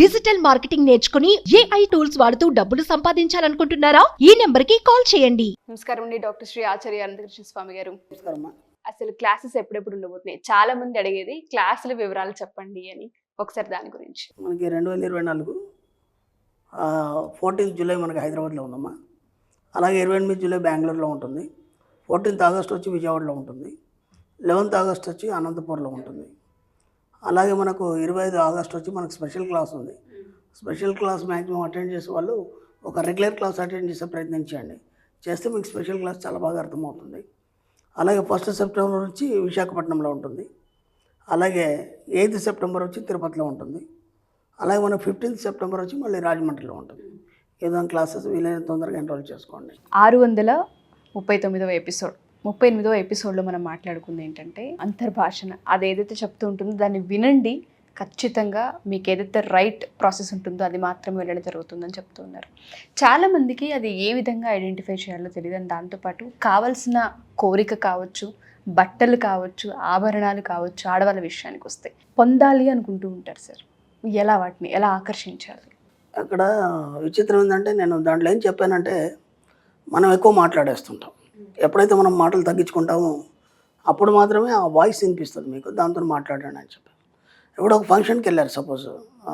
Digital marketing నేర్చుకుని AI tools వాడుతూ డబ్బులు సంపాదించాలనుకుంటున్నారా? ఈ నెంబర్ కి కాల్ చేయండి. నమస్కారం అండి, డాక్టర్ శ్రీ ఆచార్య అనంతకృష్ణ స్వామి గారు. నమస్కారం. అసలు క్లాసెస్ ఎప్పుడెప్పుడు ఉండబోతున్నాయి? చాలా మంది అడిగేది క్లాసుల వివరాలు చెప్పండి అని. ఒకసారి దాని గురించి. మనకి 2024 14th జూలై మనకి హైదరాబాద్లో ఉందమ్మా. అలాగే 28 జూలై బెంగళూరులో ఉంటుంది. 14th ఆగస్ట్ వచ్చి విజయవాడలో ఉంటుంది. 11th ఆగస్ట్ వచ్చి అనంతపూర్లో ఉంటుంది. అలాగే మనకు 25 ఆగస్ట్ వచ్చి మనకు స్పెషల్ క్లాస్ ఉంది. స్పెషల్ క్లాస్ మ్యాక్సిమం అటెండ్ చేసే వాళ్ళు ఒక రెగ్యులర్ క్లాస్ అటెండ్ చేసే ప్రయత్నం చేయండి. చేస్తే మీకు స్పెషల్ క్లాస్ చాలా బాగా అర్థమవుతుంది. అలాగే 1st సెప్టెంబర్ నుంచి విశాఖపట్నంలో ఉంటుంది. అలాగే 8th సెప్టెంబర్ వచ్చి తిరుపతిలో ఉంటుంది. అలాగే మన 15th సెప్టెంబర్ వచ్చి మళ్ళీ రాజమండ్రిలో ఉంటుంది. ఏదైనా క్లాసెస్ వీలైన తొందరగా ఎన్రోల్ చేసుకోండి. 639వ ఎపిసోడ్ 38వ ఎపిసోడ్లో మనం మాట్లాడుకుంది ఏంటంటే అంతర్భాషణ. అది ఏదైతే చెప్తూ ఉంటుందో దాన్ని వినండి, ఖచ్చితంగా మీకు ఏదైతే రైట్ ప్రాసెస్ ఉంటుందో అది మాత్రమే వెళ్ళడం జరుగుతుందని చెప్తున్నారు. చాలామందికి అది ఏ విధంగా ఐడెంటిఫై చేయాలో తెలియదు. అని దాంతోపాటు కావాల్సిన కోరిక కావచ్చు, బట్టలు కావచ్చు, ఆభరణాలు కావచ్చు, ఆడవాళ్ళ విషయానికి వస్తే పొందాలి అనుకుంటూ ఉంటారు సార్. వాటిని ఎలా ఆకర్షించాలి? అక్కడ విచిత్రం ఏంటంటే నేను దాంట్లో ఏం చెప్పానంటే మనం ఎక్కువ మాట్లాడేస్తుంటాం. ఎప్పుడైతే మనం మాటలు తగ్గించుకుంటామో అప్పుడు మాత్రమే ఆ వాయిస్ వినిపిస్తుంది మీకు, దాంతో మాట్లాడండి అని చెప్పి. ఇప్పుడు ఒక ఫంక్షన్కి వెళ్ళారు, సపోజ్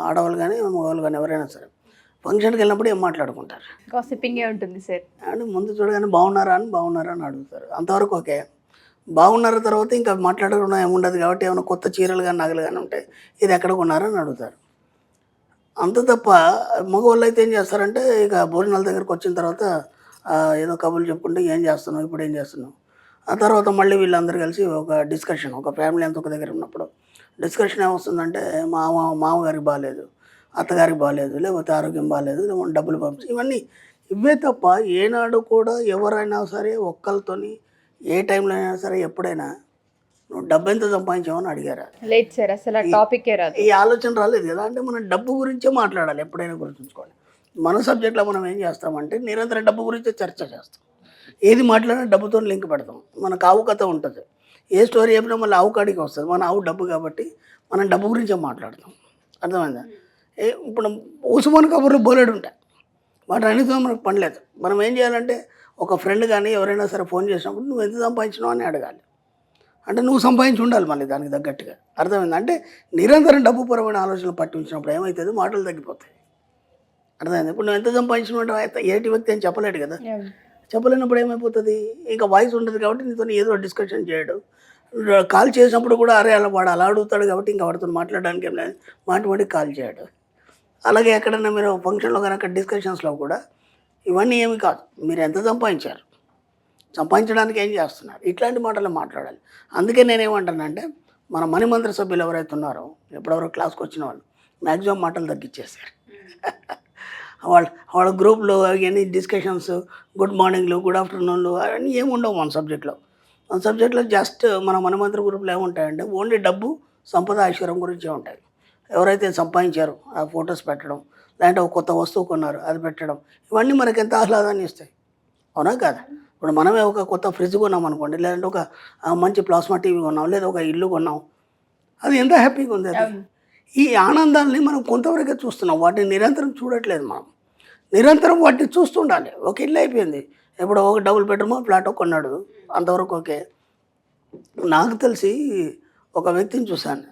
ఆడవాళ్ళు కానీ మగవాళ్ళు కానీ ఎవరైనా సరే ఫంక్షన్కి వెళ్ళినప్పుడు ఏం మాట్లాడుకుంటారు? గాసిపింగే ఉంటుంది సార్. అంటే ముందు చూడగానే బాగున్నారా అని అడుగుతారు. అంతవరకు ఓకే. బాగున్నారా తర్వాత ఇంకా మాట్లాడకుండా ఏముండదు కాబట్టి ఏమైనా కొత్త చీరలు కానీ నగలు కానీ ఉంటే ఇది ఎక్కడ కొన్నారని అడుగుతారు. అంత తప్ప మగవాళ్ళు అయితే ఏం చేస్తారంటే ఇక భోజనాల దగ్గరకు వచ్చిన తర్వాత ఏదో కబుర్లు చెప్పుకుంటే ఏం చేస్తున్నావు, ఇప్పుడు ఏం చేస్తున్నావు, ఆ తర్వాత మళ్ళీ వీళ్ళందరూ కలిసి ఒక డిస్కషన్, ఒక ఫ్యామిలీ అంతా ఒక దగ్గర ఉన్నప్పుడు డిస్కషన్ ఏమొస్తుందంటే మామగారికి బాగాలేదు, అత్తగారికి బాగాలేదు, లేకపోతే ఆరోగ్యం బాగాలేదు, లేకపోతే డబ్బులు పంపించి ఇవే తప్ప ఏనాడు కూడా ఎవరైనా సరే ఒక్కరితోని ఏ టైంలో అయినా సరే ఎప్పుడైనా నువ్వు డబ్బు ఎంత సంపాదించావని అడిగారా? లేదు సార్, అసలు టాపికే రాదు. ఈ ఆలోచన రాలేదు కదా. అంటే మనం డబ్బు గురించే మాట్లాడాలి, ఎప్పుడైనా గుర్తుంచుకోవాలి. మన సబ్జెక్ట్లో మనం ఏం చేస్తామంటే నిరంతరం డబ్బు గురించే చర్చ చేస్తాం. ఏది మాట్లాడినా డబ్బుతో లింక్ పెడతాం. మనకు ఆవు కథ ఉంటుంది, ఏ స్టోరీ చెప్పినా మళ్ళీ ఆవు కాడికి వస్తుంది. మన ఆవు డబ్బు కాబట్టి మనం డబ్బు గురించే మాట్లాడతాం. అర్థమైందా? ఇప్పుడు ఉసుమని కబుర్లు బోలెడు ఉంటాయి, వాటి అన్నిటితో మనకు పని లేదు. మనం ఏం చేయాలంటే ఒక ఫ్రెండ్ కానీ ఎవరైనా సరే ఫోన్ చేసినప్పుడు నువ్వు ఎంత సంపాదించినావు అని అడగాలి. అంటే నువ్వు సంపాదించి ఉండాలి మళ్ళీ దానికి తగ్గట్టుగా. అర్థమైంది? అంటే నిరంతరం డబ్బు పరమైన ఆలోచనలు పట్టించినప్పుడు ఏమవుతుంది, మాటలు తగ్గిపోతాయి. అర్థమైంది? ఇప్పుడు నువ్వు ఎంత సంపాదించినట్టు ఏటి వ్యక్తి అని చెప్పలేడు కదా. చెప్పలేనప్పుడు ఏమైపోతుంది, ఇంకా వాయిస్ ఉంటుంది కాబట్టి నీతో ఏదో డిస్కషన్ చేయడు. కాల్ చేసినప్పుడు కూడా అరే అలా వాడు అలా అడుగుతాడు కాబట్టి ఇంకా వాడితో మాట్లాడడానికి ఏం లేదు, మాటి కాల్ చేయడు. అలాగే ఎక్కడైనా మీరు ఫంక్షన్లో కనుక డిస్కషన్స్లో కూడా ఇవన్నీ ఏమి కాదు, మీరు ఎంత సంపాదించారు, సంపాదించడానికి ఏం చేస్తున్నారు, ఇట్లాంటి మాటలు మాట్లాడాలి. అందుకే నేనేమంటానంటే మన మణిమంత్ర సభ్యులు ఎవరైతే ఉన్నారో ఎప్పుడెవరో క్లాస్కి వచ్చిన వాళ్ళు మ్యాక్సిమం మాటలు తగ్గించేస్తారు. వాళ్ళ గ్రూప్లో అవన్నీ డిస్కషన్స్, గుడ్ మార్నింగ్లు, గుడ్ ఆఫ్టర్నూన్లు అవన్నీ ఏమి ఉండవు మన సబ్జెక్ట్లో. మన సబ్జెక్ట్లో జస్ట్ మన మణిమంత్ర గ్రూప్లో ఏముంటాయంటే ఓన్లీ డబ్బు, సంపద, ఐశ్వర్యం గురించే ఉంటాయి. ఎవరైతే సంపాదించారో ఆ ఫొటోస్ పెట్టడం, లేదంటే ఒక కొత్త వస్తువు కొన్నారు అది పెట్టడం, ఇవన్నీ మనకి ఎంత ఆహ్లాదాన్ని ఇస్తాయి. అవునా కాదా? ఇప్పుడు మనమే ఒక కొత్త ఫ్రిడ్జ్ కొన్నాం అనుకోండి, లేదంటే ఒక మంచి ప్లాస్మా టీవీ కొన్నాం, లేదా ఒక ఇల్లు కొన్నాం, అది ఎంత హ్యాపీగా ఉంది. అది ఈ ఆనందాన్ని మనం కొంతవరకే చూస్తున్నాం, వాటిని నిరంతరం చూడట్లేదు. మనం నిరంతరం వాటిని చూస్తుండాలి. ఒక ఇల్లు అయిపోయింది, ఎప్పుడో ఒక డబుల్ బెడ్రూమో ఫ్లాటో కొన్నాడు, అంతవరకు ఓకే. నాకు తెలిసి ఒక వ్యక్తిని చూశాను,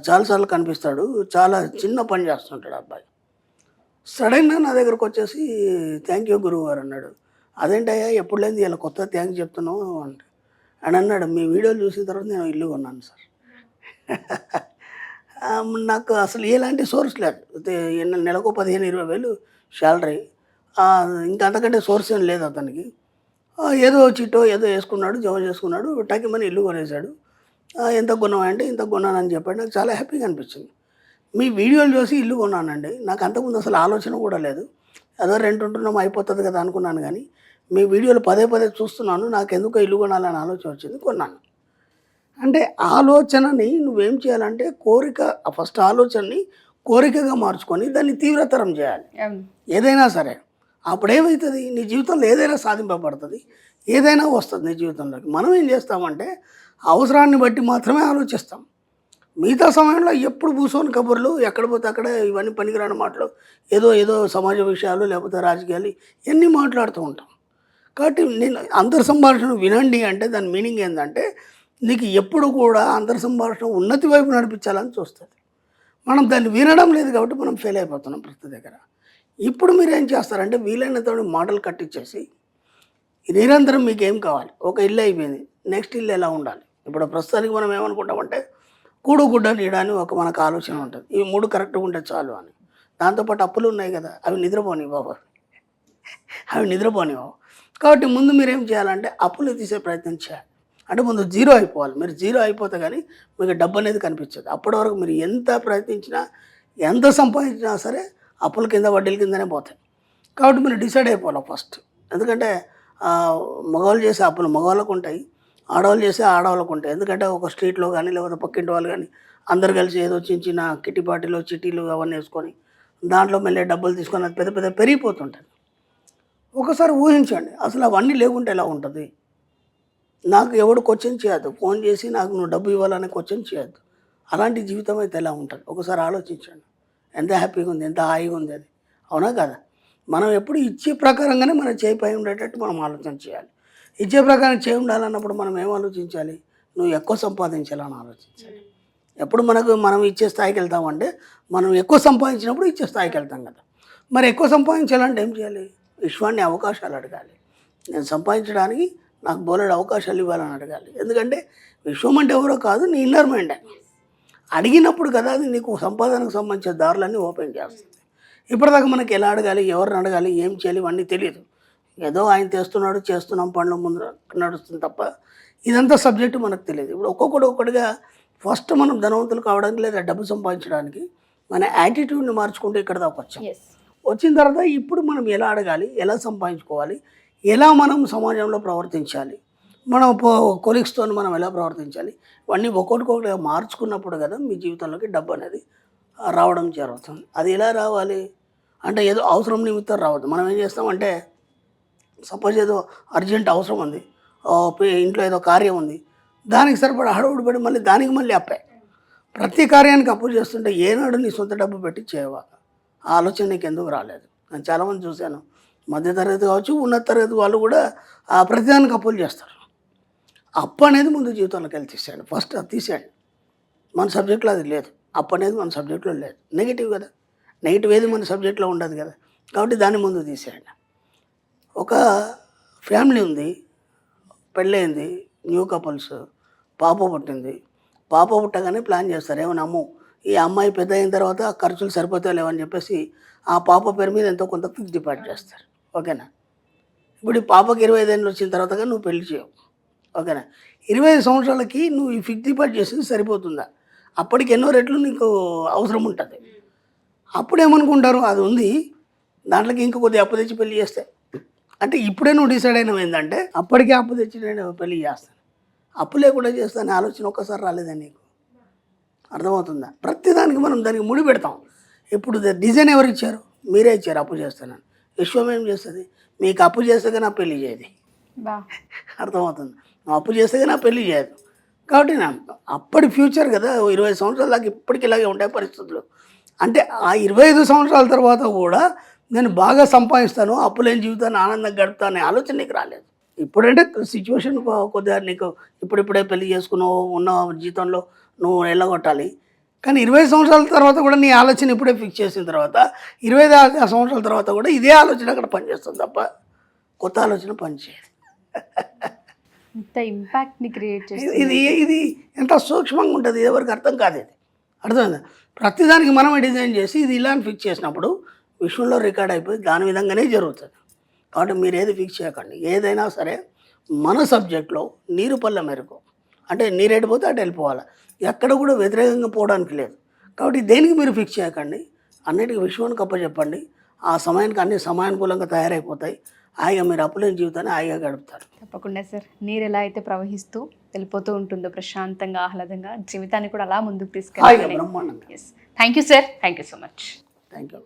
చాలాసార్లు కనిపిస్తాడు, చాలా చిన్న పని చేస్తుంటాడు అబ్బాయి. సడన్గా నా దగ్గరకు వచ్చేసి థ్యాంక్ యూ గురువు గారు అన్నాడు. అదేంటయ్యా ఎప్పుడు లేని ఇలా కొత్త థ్యాంక్స్ చెప్తున్నావు అంటే అని అన్నాడు. మీ వీడియోలు చూసిన తర్వాత నేను ఇల్లు కొన్నాను సార్. నాకు అసలు ఎలాంటి సోర్స్ లేదు, నెలకు 15-20 వేలు శాలరీ, ఇంకా అంతకంటే సోర్స్ ఏం లేదు అతనికి. ఏదో చిట్టో ఏదో వేసుకున్నాడు, జమ చేసుకున్నాడు, టకిమని ఇల్లు కొనేసాడు. ఎంత కొన్నావు అంటే ఇంత కొన్నానని చెప్పాడు. నాకు చాలా హ్యాపీగా అనిపించింది. మీ వీడియోలు చూసి ఇల్లు కొన్నానండి. నాకు అంతకుముందు అసలు ఆలోచన కూడా లేదు, ఏదో రెంట్ ఉంటున్నాం అయిపోతుంది కదా అనుకున్నాను. కానీ మీ వీడియోలు పదే చూస్తున్నాను, నాకు ఎందుకో ఇల్లు కొనాలని ఆలోచన వచ్చింది, కొన్నాను. అంటే ఆలోచనని నువ్వేం చేయాలంటే ఫస్ట్ ఆలోచనని కోరికగా మార్చుకొని దాన్ని తీవ్రతరం చేయాలి. ఏదైనా సరే అప్పుడేమవుతుంది, నీ జీవితంలో ఏదైనా సాధింపబడుతుంది, ఏదైనా వస్తుంది నీ జీవితంలోకి. మనం ఏం చేస్తామంటే అవసరాన్ని బట్టి మాత్రమే ఆలోచిస్తాం. మిగతా సమయంలో ఎప్పుడు కూర్చొని కబుర్లు ఎక్కడ పోతే అక్కడ ఇవన్నీ పనికిరాని మాటలు, ఏదో సమాజ విషయాలు లేకపోతే రాజకీయాలు ఇవన్నీ మాట్లాడుతూ ఉంటాం. కాబట్టి నేను అంతర్ సంభాషణ వినండి అంటే దాని మీనింగ్ ఏంటంటే నీకు ఎప్పుడు కూడా అంతర్ సంభాషణ ఉన్నతి వైపు నడిపించాలని చూస్తుంది. మనం దాన్ని వినడం లేదు కాబట్టి మనం ఫెయిల్ అయిపోతున్నాం ప్రతి దగ్గర. ఇప్పుడు మీరు ఏం చేస్తారంటే వీలైనంత మాటలు కట్టించేసి నిరంతరం మీకు ఏం కావాలి, ఒక ఇల్లు అయిపోయింది, నెక్స్ట్ ఇల్లు ఎలా ఉండాలి. ఇప్పుడు ప్రస్తుతానికి మనం ఏమనుకుంటామంటే కూడు గుడ్డ నీడ అని ఒక మనకు ఆలోచన ఉంటుంది. ఇవి 3 కరెక్ట్గా ఉంటే చాలు అని. దాంతోపాటు అప్పులు ఉన్నాయి కదా, అవి నిద్రపోని బాబు, అవి నిద్రపోని బాబు. కాబట్టి ముందు మీరు ఏం చేయాలంటే అప్పులు తీసే ప్రయత్నం చేయాలి. అంటే ముందు జీరో అయిపోవాలి. మీరు జీరో అయిపోతే కానీ మీకు డబ్బు అనేది కనిపించదు. అప్పటి వరకు మీరు ఎంత ప్రయత్నించినా ఎంత సంపాదించినా సరే అప్పుల కింద వడ్డీల కిందనే పోతాయి. కాబట్టి మీరు డిసైడ్ అయిపోవాలి ఫస్ట్. ఎందుకంటే మగవాళ్ళు చేసే అప్పులు మగవాళ్ళకు ఉంటాయి, ఆడవాళ్ళు చేసే ఆడవాళ్ళకు ఉంటాయి. ఎందుకంటే ఒక స్ట్రీట్లో కానీ లేకపోతే పక్కింటి వాళ్ళు కానీ అందరు కలిసి ఏదో చిన్న కిట్టి పార్టీలో చిట్టీలు అవన్నీ వేసుకొని దాంట్లో మళ్ళీ డబ్బులు తీసుకొని అది పెద్ద పెద్ద పెరిగిపోతుంటుంది. ఒకసారి ఊహించండి, అసలు అవన్నీ లేకుంటే ఎలా ఉంటుంది. నాకు ఎవడు క్వశ్చన్ చేయొద్దు, ఫోన్ చేసి నాకు నువ్వు డబ్బు ఇవ్వాలని క్వశ్చన్ చేయొద్దు. అలాంటి జీవితం అయితే ఎలా ఉంటుంది ఒకసారి ఆలోచించండి. ఎంత హ్యాపీగా ఉంది, ఎంత హాయిగా ఉంది అది, అవునా కదా. మనం ఎప్పుడు ఇచ్చే ప్రకారంగానే మనం చేయిపోయి ఉండేటట్టు మనం ఆలోచన చేయాలి. ఇచ్చే ప్రకారం చేయి ఉండాలన్నప్పుడు మనం ఏం ఆలోచించాలి, నువ్వు ఎక్కువ సంపాదించాలని ఆలోచించాలి. ఎప్పుడు మనం ఇచ్చే స్థాయికి వెళ్తామంటే మనం ఎక్కువ సంపాదించినప్పుడు ఇచ్చే స్థాయికి వెళ్తాం కదా. మరి ఎక్కువ సంపాదించాలంటే ఏం చేయాలి, విశ్వాన్ని అవకాశాలు అడగాలి. నేను సంపాదించడానికి నాకు బోలెడు అవకాశాలు ఇవ్వాలని అడగాలి. ఎందుకంటే విశ్వం అంటే ఎవరో కాదు, నీ ఇన్నర్ మైండ్. అడిగినప్పుడు కదా అది నీకు సంపాదనకు సంబంధించిన దారులన్నీ ఓపెన్ చేస్తుంది. ఇప్పటిదాకా మనకి ఎలా అడగాలి, ఎవరిని అడగాలి, ఏం చేయాలి ఇవన్నీ తెలియదు. ఏదో ఆయన తెస్తున్నాడు, చేస్తున్నాం, పనుల ముందు నడుస్తుంది తప్ప ఇదంతా సబ్జెక్టు మనకు తెలియదు. ఇప్పుడు ఒక్కొక్కటిగా ఫస్ట్ మనం ధనవంతులు కావడానికి లేదా డబ్బు సంపాదించడానికి మన యాటిట్యూడ్ని మార్చుకుంటూ ఇక్కడ దాకా వచ్చాం. వచ్చిన తర్వాత ఇప్పుడు మనం ఎలా అడగాలి, ఎలా సంపాదించుకోవాలి, ఎలా మనం సమాజంలో ప్రవర్తించాలి, మన కొలీగ్స్తో మనం ఎలా ప్రవర్తించాలి, ఇవన్నీ ఒక్కొక్కటిగా మార్చుకున్నప్పుడు కదా మీ జీవితంలోకి డబ్బు అనేది రావడం జరుగుతుంది. అది ఎలా రావాలి అంటే ఏదో అవసరం నిమిత్తం రావద్దు. మనం ఏం చేస్తామంటే సపోజ్ ఏదో అర్జెంట్ అవసరం ఉంది, ఇంట్లో ఏదో కార్యం ఉంది, దానికి సరిపడా హడవుడు పడి మళ్ళీ అప్పే. ప్రతి కార్యానికి అప్పు చేస్తుంటే ఏనాడు నీ సొంత డబ్బు పెట్టి చేయవా, ఆ ఆలోచన నీకు ఎందుకు రాలేదు. నేను చాలామంది చూశాను, మధ్యతరగతి కావచ్చు, ఉన్నత తరగతి వాళ్ళు కూడా ప్రతిదానికి అప్పులు చేస్తారు. అప్పు అనేది ముందు జీవితంలోకి వెళ్ళి తీసేయండి. ఫస్ట్ అది తీసేయండి. మన సబ్జెక్ట్లో అది లేదు, అప్పు అనేది మన సబ్జెక్ట్లో లేదు. నెగిటివ్ కదా, నెగిటివ్ ఏది మన సబ్జెక్ట్లో ఉండదు కదా. కాబట్టి దాన్ని ముందు తీసేయండి. ఒక ఫ్యామిలీ ఉంది, పెళ్ళయింది, న్యూ కపుల్స్, పాప పుట్టింది. పాప పుట్టగానే ప్లాన్ చేస్తారు, ఏమన్నా అమ్ము ఈ అమ్మాయి పెద్ద అయిన తర్వాత ఖర్చులు సరిపోతాయి లేవని చెప్పేసి ఆ పాప పేరు మీద ఎంతో కొంత ఫిక్స్ డిపాజిట్ చేస్తారు. ఓకేనా. ఇప్పుడు ఈ పాపకి 25 ఏళ్ళు వచ్చిన తర్వాత నువ్వు పెళ్లి చేయవు. ఓకేనా. 25 సంవత్సరాలకి నువ్వు ఈ ఫిక్స్ డిపాజిట్ చేసింది సరిపోతుందా, అప్పటికి ఎన్నో రెట్లు నీకు అవసరం ఉంటుంది. అప్పుడు ఏమనుకుంటారు, అది ఉంది దాంట్లోకి ఇంకా కొద్దిగా అప్పు తెచ్చి పెళ్లి చేస్తే, అంటే ఇప్పుడే నువ్వు డిసైడ్ అయినవి ఏంటంటే అప్పటికే అప్పు తెచ్చి నేను పెళ్లి చేస్తాను, అప్పు లేకుండా చేస్తాను ఆలోచన ఒక్కసారి రాలేదా నీకు, అర్థమవుతుందా. ప్రతిదానికి మనం దానికి ముడి పెడతాం. ఇప్పుడు డిజైన్ ఎవరు ఇచ్చారు, మీరే ఇచ్చారు అప్పు చేస్తానని. విశ్వం ఏం చేస్తుంది, మీకు అప్పు చేస్తే నా పెళ్లి చేయదు, అర్థమవుతుంది. నువ్వు అప్పు చేస్తే నా పెళ్లి చేయదు. కాబట్టి అప్పటి ఫ్యూచర్ కదా, 20 సంవత్సరాల దాకా ఇప్పటికి ఇలాగే ఉంటాయి పరిస్థితులు. అంటే ఆ 25 సంవత్సరాల తర్వాత కూడా నేను బాగా సంపాదిస్తాను, అప్పులేని జీవితాన్ని ఆనందంగా గడుపుతాను అనే ఆలోచన నీకు రాలేదు. ఇప్పుడంటే సిచ్యువేషన్ కొద్దిగా నీకు ఇప్పుడిప్పుడే పెళ్లి చేసుకున్నావు, ఉన్న జీతంలో నువ్వు వెళ్ళగొట్టాలి. కానీ 20 సంవత్సరాల తర్వాత కూడా నీ ఆలోచన ఇప్పుడే ఫిక్స్ చేసిన తర్వాత 25 సంవత్సరాల తర్వాత కూడా ఇదే ఆలోచన అక్కడ పనిచేస్తుంది తప్ప కొత్త ఆలోచన పనిచేయదు. ఇంత ఇంపాక్ట్ని క్రియేట్ చేసి ఇది ఎంత సూక్ష్మంగా ఉంటుంది, ఇది ఎవరికి అర్థం కాదు. ఇది అర్థమైందా. ప్రతిదానికి మనమే డిజైన్ చేసి ఇది ఇలా అని ఫిక్స్ చేసినప్పుడు విశ్వంలో రికార్డ్ అయిపోయి దాని విధంగానే జరుగుతుంది. కాబట్టి మీరు ఏది ఫిక్స్ చేయకండి. ఏదైనా సరే మన సబ్జెక్ట్లో నీరు పళ్ళ మేరకు, అంటే నీరు ఎడిపోతే అటు వెళ్ళిపోవాలి, ఎక్కడ కూడా వ్యతిరేకంగా పోవడానికి లేదు. కాబట్టి దేనికి మీరు ఫిక్స్ చేయకండి, అన్నిటికీ విశ్వానికి అప్పచెప్పండి. ఆ సమయానికి అన్ని సమయానుకూలంగా తయారైపోతాయి. హాయిగా మీరు అప్పులేని జీవితాన్ని హాయిగా గడుపుతారు. తప్పకుండా సార్. నీరు ఎలా అయితే ప్రవహిస్తూ వెళ్ళిపోతూ ఉంటుందో ప్రశాంతంగా ఆహ్లాదంగా జీవితాన్ని కూడా అలా ముందుకు తీసుకెళ్ళాలి. బ్రహ్మాండంగా. Thank you sir, thank you so much. Thank you.